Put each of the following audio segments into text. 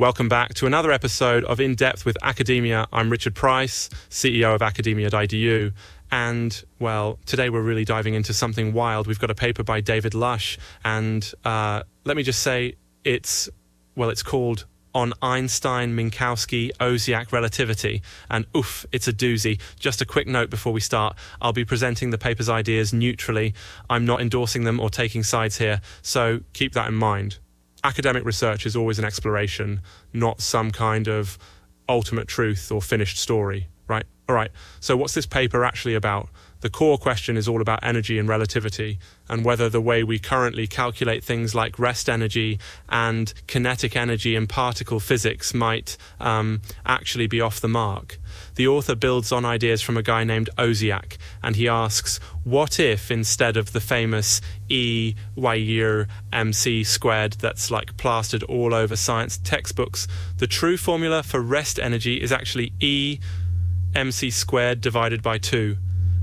Welcome back to another episode of In Depth with Academia. I'm Richard Price, CEO of academia.edu. And, well, today we're really diving into something wild. We've got a paper by David Lush, and let me just say it's called On Einstein, Minkowski, Ozyak Relativity. And oof, it's a doozy. Just a quick note before we start. I'll be presenting the paper's ideas neutrally. I'm not endorsing them or taking sides here, so keep that in mind. Academic research is always an exploration, not some kind of ultimate truth or finished story, right? All right, so what's this paper actually about? The core question is all about energy and relativity, and whether the way we currently calculate things like rest energy and kinetic energy in particle physics might actually be off the mark. The author builds on ideas from a guy named Ozyak, and he asks, what if instead of the famous E y mc squared that's like plastered all over science textbooks, the true formula for rest energy is actually E mc squared divided by 2.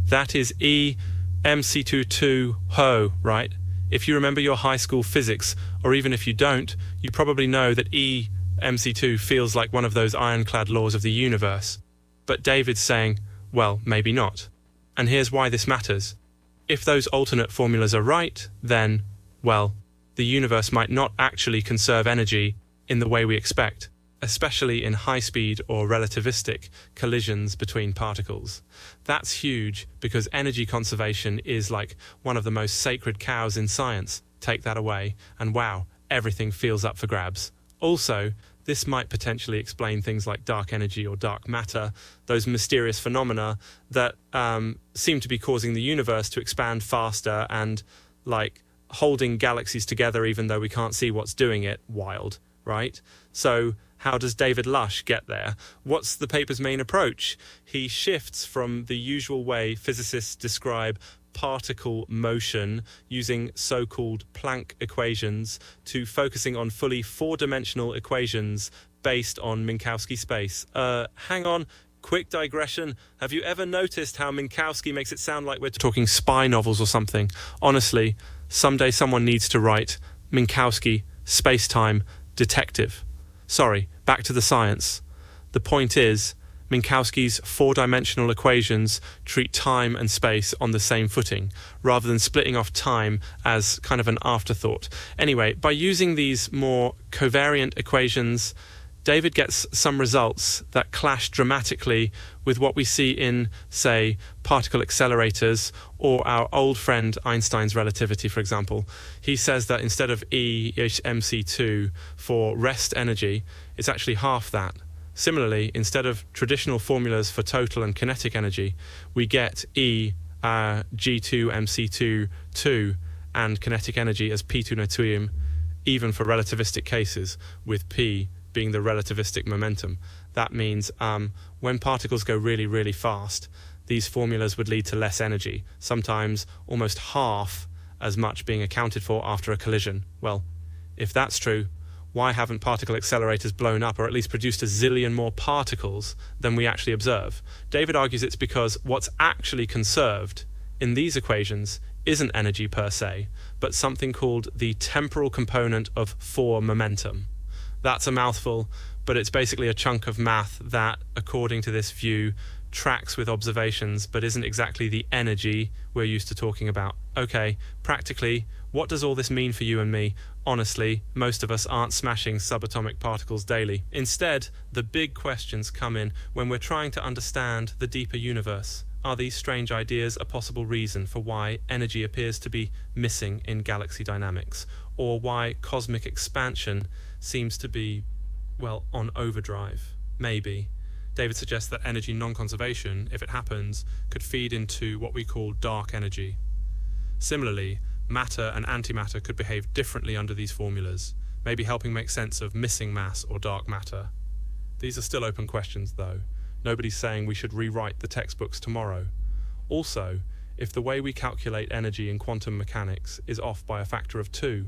That is E mc2 ho, right? If you remember your high school physics, or even if you don't, you probably know that E mc2 feels like one of those ironclad laws of the universe. But David's saying, well, maybe not. And here's why this matters. If those alternate formulas are right, then, well, the universe might not actually conserve energy in the way we expect, especially in high-speed or relativistic collisions between particles. That's huge because energy conservation is like one of the most sacred cows in science. Take that away, and wow, everything feels up for grabs. Also, this might potentially explain things like dark energy or dark matter, those mysterious phenomena that seem to be causing the universe to expand faster and like holding galaxies together even though we can't see what's doing it. Wild, right? So how does David Lush get there? What's the paper's main approach? He shifts from the usual way physicists describe particle motion using so-called Planck equations to focusing on fully four-dimensional equations based on Minkowski space. Hang on, quick digression. Have you ever noticed how Minkowski makes it sound like we're talking spy novels or something? Honestly, someday someone needs to write Minkowski, space-time, detective. Sorry, back to the science. The point is, Minkowski's four-dimensional equations treat time and space on the same footing, rather than splitting off time as kind of an afterthought. Anyway, by using these more covariant equations, David gets some results that clash dramatically with what we see in, say, particle accelerators or our old friend Einstein's relativity, for example. He says that instead of E mc2 for rest energy, it's actually half that. Similarly, instead of traditional formulas for total and kinetic energy, we get E g2 mc2 2 and kinetic energy as p2 notuium, even for relativistic cases, with p being the relativistic momentum. That means when particles go really, really fast, these formulas would lead to less energy, sometimes almost half as much being accounted for after a collision. Well, if that's true, why haven't particle accelerators blown up or at least produced a zillion more particles than we actually observe? David argues it's because what's actually conserved in these equations isn't energy per se, but something called the temporal component of four momentum. That's a mouthful, but it's basically a chunk of math that, according to this view, tracks with observations but isn't exactly the energy we're used to talking about. Okay, practically, what does all this mean for you and me? Honestly, most of us aren't smashing subatomic particles daily. Instead, the big questions come in when we're trying to understand the deeper universe. Are these strange ideas a possible reason for why energy appears to be missing in galaxy dynamics? Or why cosmic expansion seems to be, well, on overdrive? Maybe. David suggests that energy non-conservation, if it happens, could feed into what we call dark energy. Similarly, matter and antimatter could behave differently under these formulas, maybe helping make sense of missing mass or dark matter. These are still open questions, though. Nobody's saying we should rewrite the textbooks tomorrow. Also, if the way we calculate energy in quantum mechanics is off by a factor of 2,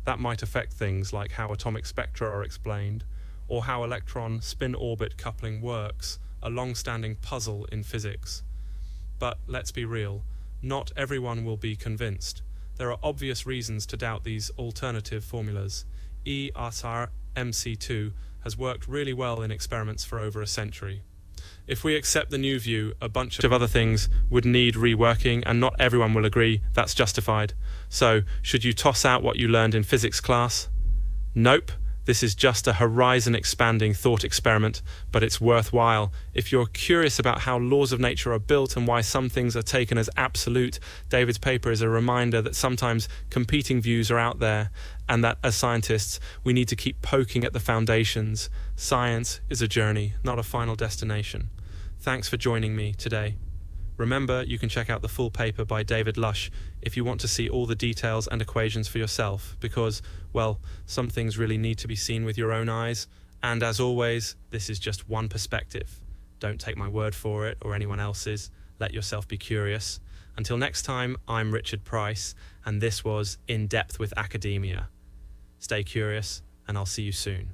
that might affect things like how atomic spectra are explained, or how electron spin-orbit coupling works, a long-standing puzzle in physics. But let's be real, not everyone will be convinced. There are obvious reasons to doubt these alternative formulas. E-Asar MC2 has worked really well in experiments for over a century. If we accept the new view, a bunch of other things would need reworking, and not everyone will agree that's justified. So, should you toss out what you learned in physics class? Nope. This is just a horizon-expanding thought experiment, but it's worthwhile. If you're curious about how laws of nature are built and why some things are taken as absolute, David's paper is a reminder that sometimes competing views are out there, and that as scientists, we need to keep poking at the foundations. Science is a journey, not a final destination. Thanks for joining me today. Remember, you can check out the full paper by David Lush if you want to see all the details and equations for yourself, because, well, some things really need to be seen with your own eyes. And as always, this is just one perspective. Don't take my word for it or anyone else's. Let yourself be curious. Until next time, I'm Richard Price, and this was In Depth with Academia. Stay curious, and I'll see you soon.